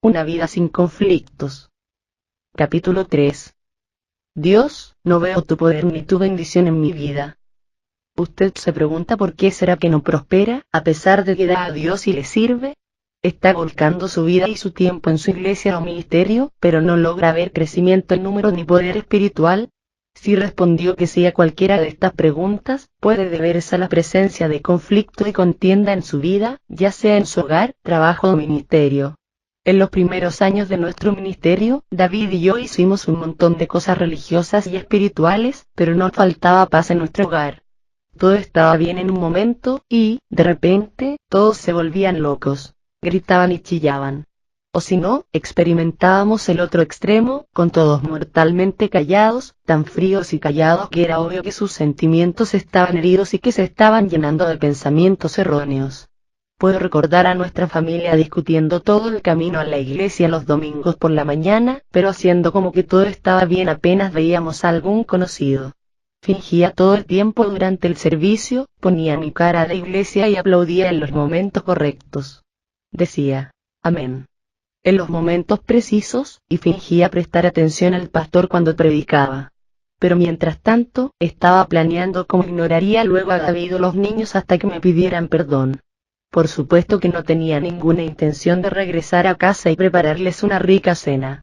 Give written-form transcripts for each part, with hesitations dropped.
Una vida sin conflictos. Capítulo 3. Dios, no veo tu poder ni tu bendición en mi vida. Usted se pregunta por qué será que no prospera, a pesar de que da a Dios y le sirve. Está volcando su vida y su tiempo en su iglesia o ministerio, pero no logra ver crecimiento en número ni poder espiritual. Si respondió que sí a cualquiera de estas preguntas, puede deberse a la presencia de conflicto y contienda en su vida, ya sea en su hogar, trabajo o ministerio. En los primeros años de nuestro ministerio, David y yo hicimos un montón de cosas religiosas y espirituales, pero nos faltaba paz en nuestro hogar. Todo estaba bien en un momento, y, de repente, todos se volvían locos. Gritaban y chillaban. O si no, experimentábamos el otro extremo, con todos mortalmente callados, tan fríos y callados que era obvio que sus sentimientos estaban heridos y que se estaban llenando de pensamientos erróneos. Puedo recordar a nuestra familia discutiendo todo el camino a la iglesia los domingos por la mañana, pero haciendo como que todo estaba bien apenas veíamos a algún conocido. Fingía todo el tiempo durante el servicio, ponía mi cara a la iglesia y aplaudía en los momentos correctos. Decía, amén, en los momentos precisos, y fingía prestar atención al pastor cuando predicaba. Pero mientras tanto, estaba planeando cómo ignoraría luego a David o los niños hasta que me pidieran perdón. Por supuesto que no tenía ninguna intención de regresar a casa y prepararles una rica cena.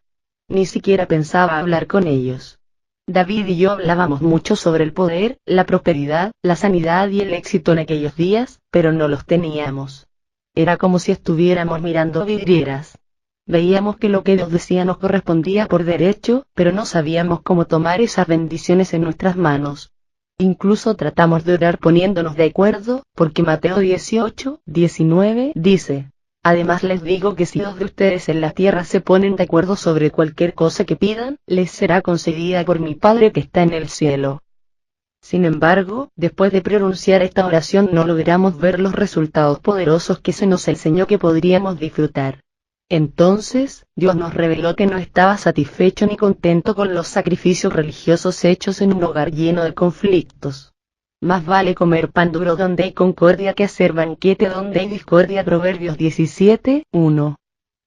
Ni siquiera pensaba hablar con ellos. David y yo hablábamos mucho sobre el poder, la prosperidad, la sanidad y el éxito en aquellos días, pero no los teníamos. Era como si estuviéramos mirando vidrieras. Veíamos que lo que Dios decía nos correspondía por derecho, pero no sabíamos cómo tomar esas bendiciones en nuestras manos. Incluso tratamos de orar poniéndonos de acuerdo, porque Mateo 18:19 dice, además les digo que si dos de ustedes en la tierra se ponen de acuerdo sobre cualquier cosa que pidan, les será concedida por mi Padre que está en el cielo. Sin embargo, después de pronunciar esta oración no logramos ver los resultados poderosos que se nos enseñó que podríamos disfrutar. Entonces, Dios nos reveló que no estaba satisfecho ni contento con los sacrificios religiosos hechos en un hogar lleno de conflictos. Más vale comer pan duro donde hay concordia que hacer banquete donde hay discordia. Proverbios 17:1.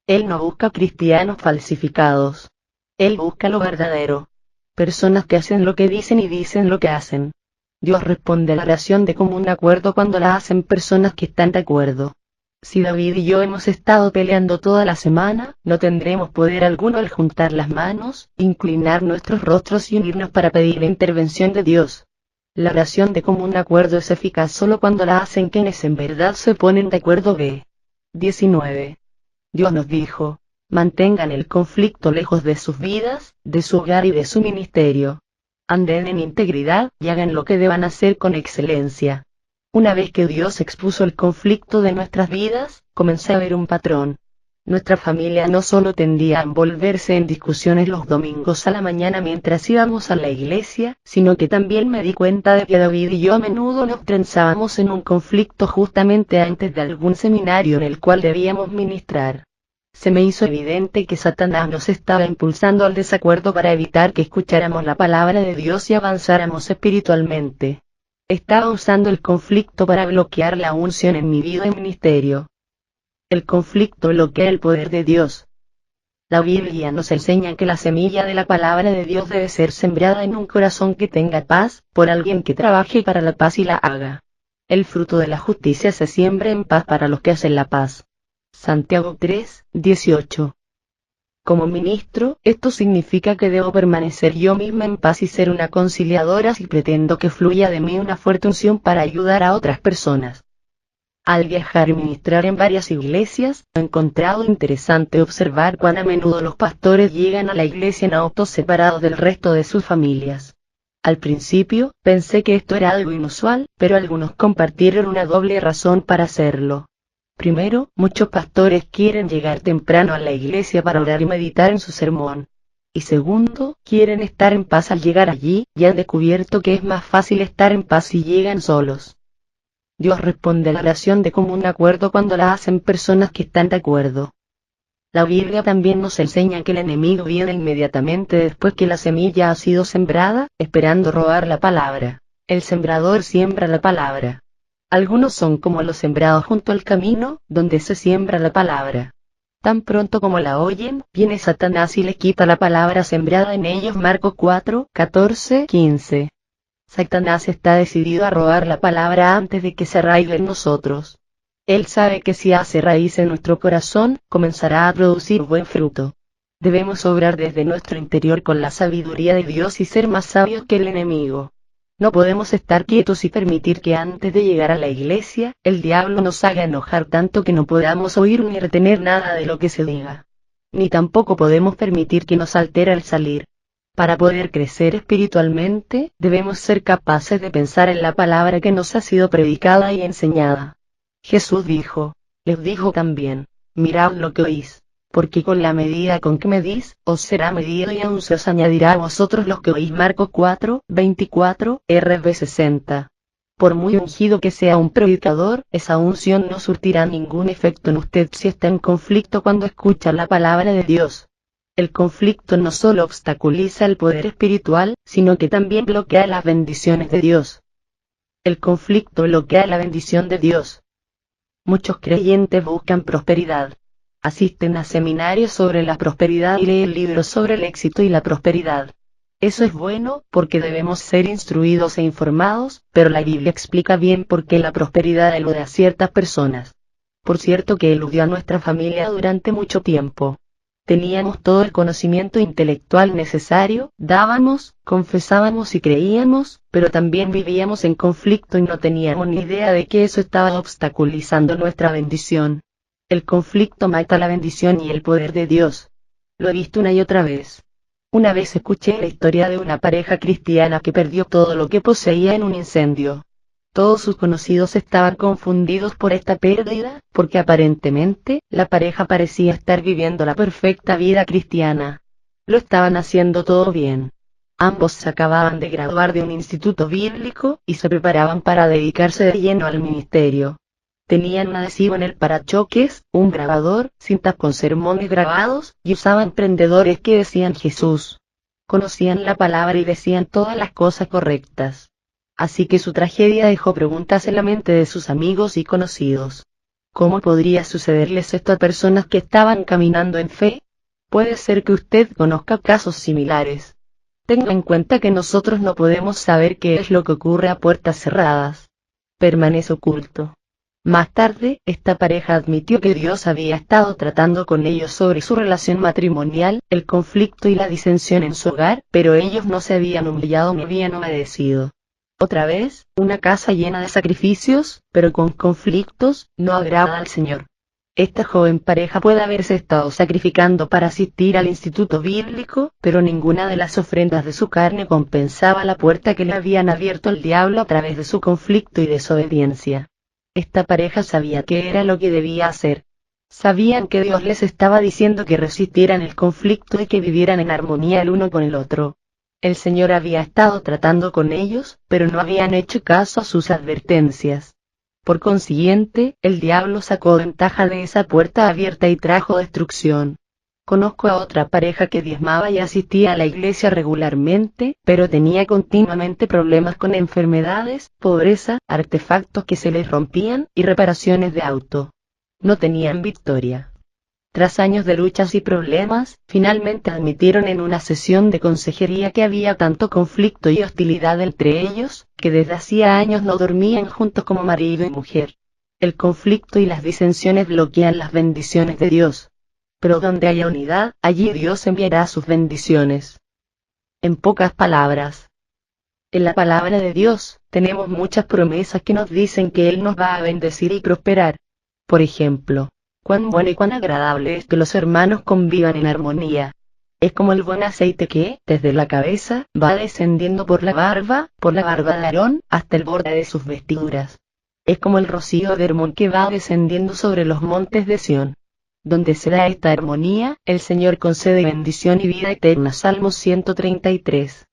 Él no busca cristianos falsificados. Él busca lo verdadero. Personas que hacen lo que dicen y dicen lo que hacen. Dios responde a la oración de común acuerdo cuando la hacen personas que están de acuerdo. Si David y yo hemos estado peleando toda la semana, no tendremos poder alguno al juntar las manos, inclinar nuestros rostros y unirnos para pedir la intervención de Dios. La oración de común acuerdo es eficaz solo cuando la hacen quienes en verdad se ponen de acuerdo. B. 19. Dios nos dijo, mantengan el conflicto lejos de sus vidas, de su hogar y de su ministerio. Anden en integridad, y hagan lo que deban hacer con excelencia. Una vez que Dios expuso el conflicto de nuestras vidas, comencé a ver un patrón. Nuestra familia no solo tendía a envolverse en discusiones los domingos a la mañana mientras íbamos a la iglesia, sino que también me di cuenta de que David y yo a menudo nos trenzábamos en un conflicto justamente antes de algún seminario en el cual debíamos ministrar. Se me hizo evidente que Satanás nos estaba impulsando al desacuerdo para evitar que escucháramos la palabra de Dios y avanzáramos espiritualmente. Estaba usando el conflicto para bloquear la unción en mi vida y ministerio. El conflicto bloquea el poder de Dios. La Biblia nos enseña que la semilla de la palabra de Dios debe ser sembrada en un corazón que tenga paz, por alguien que trabaje para la paz y la haga. El fruto de la justicia se siembra en paz para los que hacen la paz. Santiago 3:18. Como ministro, esto significa que debo permanecer yo misma en paz y ser una conciliadora si pretendo que fluya de mí una fuerte unción para ayudar a otras personas. Al viajar y ministrar en varias iglesias, he encontrado interesante observar cuán a menudo los pastores llegan a la iglesia en autos separados del resto de sus familias. Al principio, pensé que esto era algo inusual, pero algunos compartieron una doble razón para hacerlo. Primero, muchos pastores quieren llegar temprano a la iglesia para orar y meditar en su sermón. Y segundo, quieren estar en paz al llegar allí, y han descubierto que es más fácil estar en paz si llegan solos. Dios responde a la oración de común acuerdo cuando la hacen personas que están de acuerdo. La Biblia también nos enseña que el enemigo viene inmediatamente después que la semilla ha sido sembrada, esperando robar la palabra. El sembrador siembra la palabra. Algunos son como los sembrados junto al camino, donde se siembra la palabra. Tan pronto como la oyen, viene Satanás y les quita la palabra sembrada en ellos. Marcos 4, 14, 15. Satanás está decidido a robar la palabra antes de que se arraigue en nosotros. Él sabe que si hace raíz en nuestro corazón, comenzará a producir buen fruto. Debemos obrar desde nuestro interior con la sabiduría de Dios y ser más sabios que el enemigo. No podemos estar quietos y permitir que antes de llegar a la iglesia, el diablo nos haga enojar tanto que no podamos oír ni retener nada de lo que se diga. Ni tampoco podemos permitir que nos altere al salir. Para poder crecer espiritualmente, debemos ser capaces de pensar en la palabra que nos ha sido predicada y enseñada. Jesús les dijo también, mirad lo que oís, porque con la medida con que medís, os será medido y aún se os añadirá a vosotros los que oís. Marcos 4, 24, RV 60. Por muy ungido que sea un predicador, esa unción no surtirá ningún efecto en usted si está en conflicto cuando escucha la palabra de Dios. El conflicto no solo obstaculiza el poder espiritual, sino que también bloquea las bendiciones de Dios. El conflicto bloquea la bendición de Dios. Muchos creyentes buscan prosperidad. Asisten a seminarios sobre la prosperidad y leen libros sobre el éxito y la prosperidad. Eso es bueno, porque debemos ser instruidos e informados, pero la Biblia explica bien por qué la prosperidad elude a ciertas personas. Por cierto que eludió a nuestra familia durante mucho tiempo. Teníamos todo el conocimiento intelectual necesario, dábamos, confesábamos y creíamos, pero también vivíamos en conflicto y no teníamos ni idea de que eso estaba obstaculizando nuestra bendición. El conflicto mata la bendición y el poder de Dios. Lo he visto una y otra vez. Una vez escuché la historia de una pareja cristiana que perdió todo lo que poseía en un incendio. Todos sus conocidos estaban confundidos por esta pérdida, porque aparentemente, la pareja parecía estar viviendo la perfecta vida cristiana. Lo estaban haciendo todo bien. Ambos se acababan de graduar de un instituto bíblico, y se preparaban para dedicarse de lleno al ministerio. Tenían un adhesivo en el parachoques, un grabador, cintas con sermones grabados, y usaban prendedores que decían Jesús. Conocían la palabra y decían todas las cosas correctas. Así que su tragedia dejó preguntas en la mente de sus amigos y conocidos. ¿Cómo podría sucederles esto a personas que estaban caminando en fe? Puede ser que usted conozca casos similares. Tenga en cuenta que nosotros no podemos saber qué es lo que ocurre a puertas cerradas. Permanece oculto. Más tarde, esta pareja admitió que Dios había estado tratando con ellos sobre su relación matrimonial, el conflicto y la disensión en su hogar, pero ellos no se habían humillado ni habían obedecido. Otra vez, una casa llena de sacrificios, pero con conflictos, no agrada al Señor. Esta joven pareja puede haberse estado sacrificando para asistir al instituto bíblico, pero ninguna de las ofrendas de su carne compensaba la puerta que le habían abierto el diablo a través de su conflicto y desobediencia. Esta pareja sabía qué era lo que debía hacer. Sabían que Dios les estaba diciendo que resistieran el conflicto y que vivieran en armonía el uno con el otro. El Señor había estado tratando con ellos, pero no habían hecho caso a sus advertencias. Por consiguiente, el diablo sacó ventaja de esa puerta abierta y trajo destrucción. Conozco a otra pareja que diezmaba y asistía a la iglesia regularmente, pero tenía continuamente problemas con enfermedades, pobreza, artefactos que se les rompían, y reparaciones de auto. No tenían victoria. Tras años de luchas y problemas, finalmente admitieron en una sesión de consejería que había tanto conflicto y hostilidad entre ellos, que desde hacía años no dormían juntos como marido y mujer. El conflicto y las disensiones bloquean las bendiciones de Dios. Pero donde haya unidad, allí Dios enviará sus bendiciones. En pocas palabras, en la palabra de Dios, tenemos muchas promesas que nos dicen que Él nos va a bendecir y prosperar. Por ejemplo, cuán bueno y cuán agradable es que los hermanos convivan en armonía. Es como el buen aceite que, desde la cabeza, va descendiendo por la barba de Aarón, hasta el borde de sus vestiduras. Es como el rocío de Hermón que va descendiendo sobre los montes de Sión. Donde se da esta armonía, el Señor concede bendición y vida eterna. Salmo 133.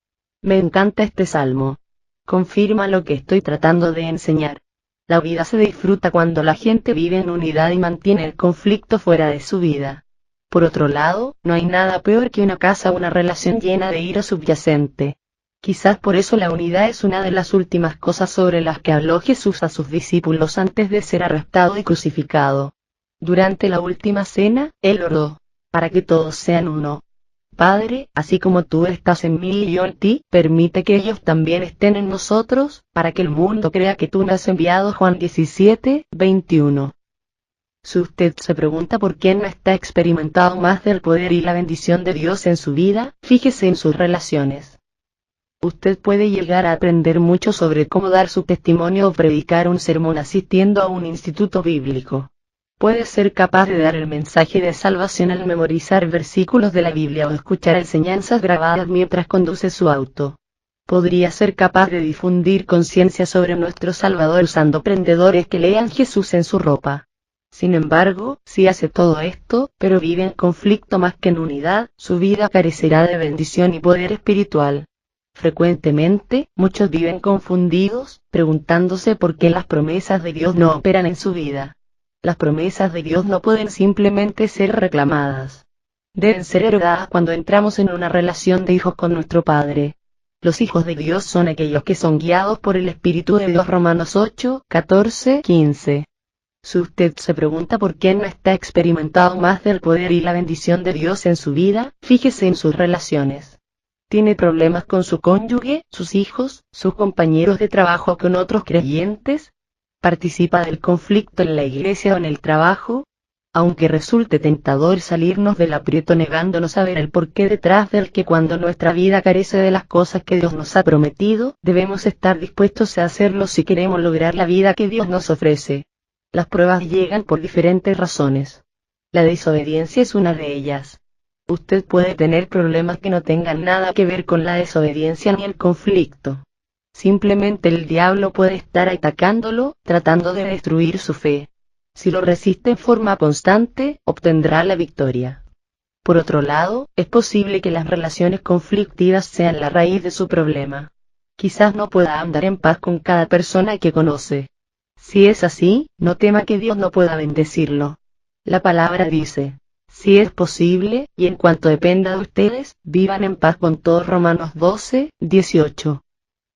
Me encanta este salmo. Confirma lo que estoy tratando de enseñar. La vida se disfruta cuando la gente vive en unidad y mantiene el conflicto fuera de su vida. Por otro lado, no hay nada peor que una casa o una relación llena de ira subyacente. Quizás por eso la unidad es una de las últimas cosas sobre las que habló Jesús a sus discípulos antes de ser arrestado y crucificado. Durante la última cena, Él oró, para que todos sean uno. Padre, así como tú estás en mí y yo en ti, permite que ellos también estén en nosotros, para que el mundo crea que tú me has enviado. Juan 17:21. Si usted se pregunta por qué no está experimentando más del poder y la bendición de Dios en su vida, fíjese en sus relaciones. Usted puede llegar a aprender mucho sobre cómo dar su testimonio o predicar un sermón asistiendo a un instituto bíblico. Puede ser capaz de dar el mensaje de salvación al memorizar versículos de la Biblia o escuchar enseñanzas grabadas mientras conduce su auto. Podría ser capaz de difundir conciencia sobre nuestro Salvador usando prendedores que lean Jesús en su ropa. Sin embargo, si hace todo esto, pero vive en conflicto más que en unidad, su vida carecerá de bendición y poder espiritual. Frecuentemente, muchos viven confundidos, preguntándose por qué las promesas de Dios no operan en su vida. Las promesas de Dios no pueden simplemente ser reclamadas. Deben ser heredadas cuando entramos en una relación de hijos con nuestro Padre. Los hijos de Dios son aquellos que son guiados por el Espíritu de Dios. Romanos 8:14-15. Si usted se pregunta por qué no está experimentando más del poder y la bendición de Dios en su vida, fíjese en sus relaciones. ¿Tiene problemas con su cónyuge, sus hijos, sus compañeros de trabajo o con otros creyentes? ¿Participa del conflicto en la iglesia o en el trabajo? Aunque resulte tentador salirnos del aprieto negándonos a ver el porqué detrás del que cuando nuestra vida carece de las cosas que Dios nos ha prometido, debemos estar dispuestos a hacerlo si queremos lograr la vida que Dios nos ofrece. Las pruebas llegan por diferentes razones. La desobediencia es una de ellas. Usted puede tener problemas que no tengan nada que ver con la desobediencia ni el conflicto. Simplemente el diablo puede estar atacándolo, tratando de destruir su fe. Si lo resiste en forma constante, obtendrá la victoria. Por otro lado, es posible que las relaciones conflictivas sean la raíz de su problema. Quizás no pueda andar en paz con cada persona que conoce. Si es así, no tema que Dios no pueda bendecirlo. La palabra dice, si es posible, y en cuanto dependa de ustedes, vivan en paz con todos. Romanos 12:18.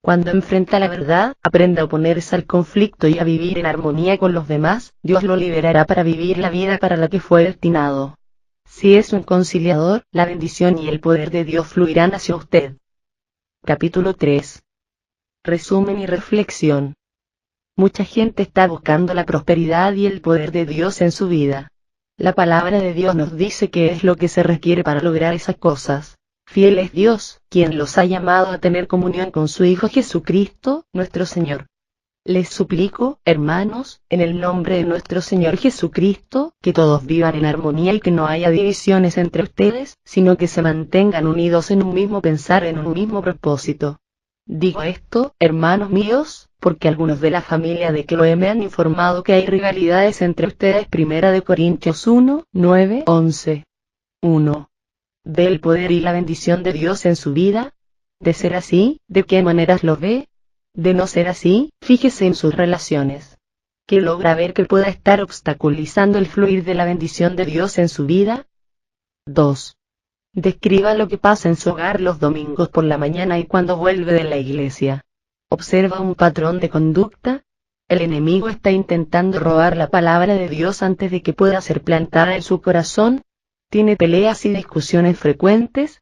Cuando enfrenta la verdad, aprenda a oponerse al conflicto y a vivir en armonía con los demás, Dios lo liberará para vivir la vida para la que fue destinado. Si es un conciliador, la bendición y el poder de Dios fluirán hacia usted. Capítulo 3. Resumen y reflexión. Mucha gente está buscando la prosperidad y el poder de Dios en su vida. La palabra de Dios nos dice qué es lo que se requiere para lograr esas cosas. Fiel es Dios, quien los ha llamado a tener comunión con su Hijo Jesucristo, nuestro Señor. Les suplico, hermanos, en el nombre de nuestro Señor Jesucristo, que todos vivan en armonía y que no haya divisiones entre ustedes, sino que se mantengan unidos en un mismo pensar, en un mismo propósito. Digo esto, hermanos míos, porque algunos de la familia de Chloe me han informado que hay rivalidades entre ustedes. 1 Corintios 1:9-11. 1. ¿Ve el poder y la bendición de Dios en su vida? De ser así, ¿de qué maneras lo ve? De no ser así, fíjese en sus relaciones. ¿Qué logra ver que pueda estar obstaculizando el fluir de la bendición de Dios en su vida? 2. Describa lo que pasa en su hogar los domingos por la mañana y cuando vuelve de la iglesia. ¿Observa un patrón de conducta? El enemigo está intentando robar la palabra de Dios antes de que pueda ser plantada en su corazón. ¿Tiene peleas y discusiones frecuentes?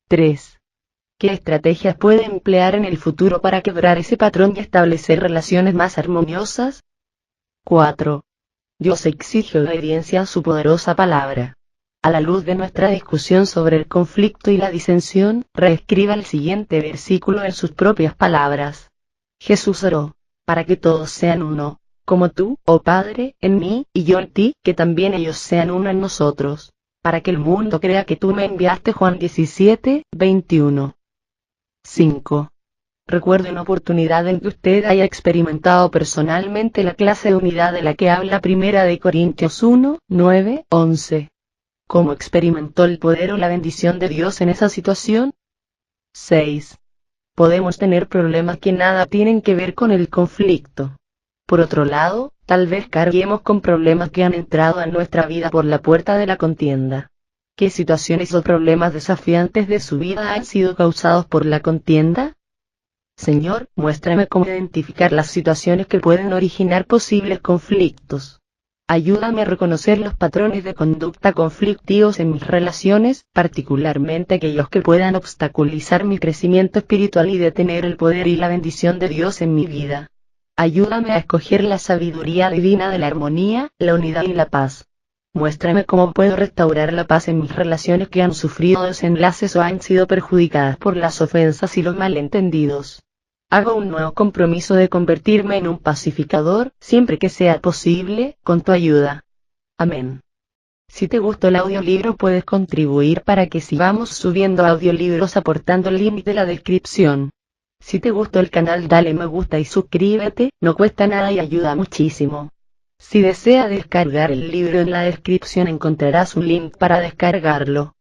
3. ¿Qué estrategias puede emplear en el futuro para quebrar ese patrón y establecer relaciones más armoniosas? 4. Dios exige obediencia a su poderosa palabra. A la luz de nuestra discusión sobre el conflicto y la disensión, reescriba el siguiente versículo en sus propias palabras. Jesús oró, para que todos sean uno, como tú, oh Padre, en mí, y yo en ti, que también ellos sean uno en nosotros, para que el mundo crea que tú me enviaste. Juan 17:21. 5. Recuerde una oportunidad en que usted haya experimentado personalmente la clase de unidad de la que habla 1 Corintios 1:9-11. ¿Cómo experimentó el poder o la bendición de Dios en esa situación? 6. Podemos tener problemas que nada tienen que ver con el conflicto. Por otro lado, tal vez carguemos con problemas que han entrado a nuestra vida por la puerta de la contienda. ¿Qué situaciones o problemas desafiantes de su vida han sido causados por la contienda? Señor, muéstrame cómo identificar las situaciones que pueden originar posibles conflictos. Ayúdame a reconocer los patrones de conducta conflictivos en mis relaciones, particularmente aquellos que puedan obstaculizar mi crecimiento espiritual y detener el poder y la bendición de Dios en mi vida. Ayúdame a escoger la sabiduría divina de la armonía, la unidad y la paz. Muéstrame cómo puedo restaurar la paz en mis relaciones que han sufrido desenlaces o han sido perjudicadas por las ofensas y los malentendidos. Hago un nuevo compromiso de convertirme en un pacificador, siempre que sea posible, con tu ayuda. Amén. Si te gustó el audiolibro puedes contribuir para que sigamos subiendo audiolibros aportando el link de la descripción. Si te gustó el canal dale me gusta y suscríbete, no cuesta nada y ayuda muchísimo. Si desea descargar el libro en la descripción encontrarás un link para descargarlo.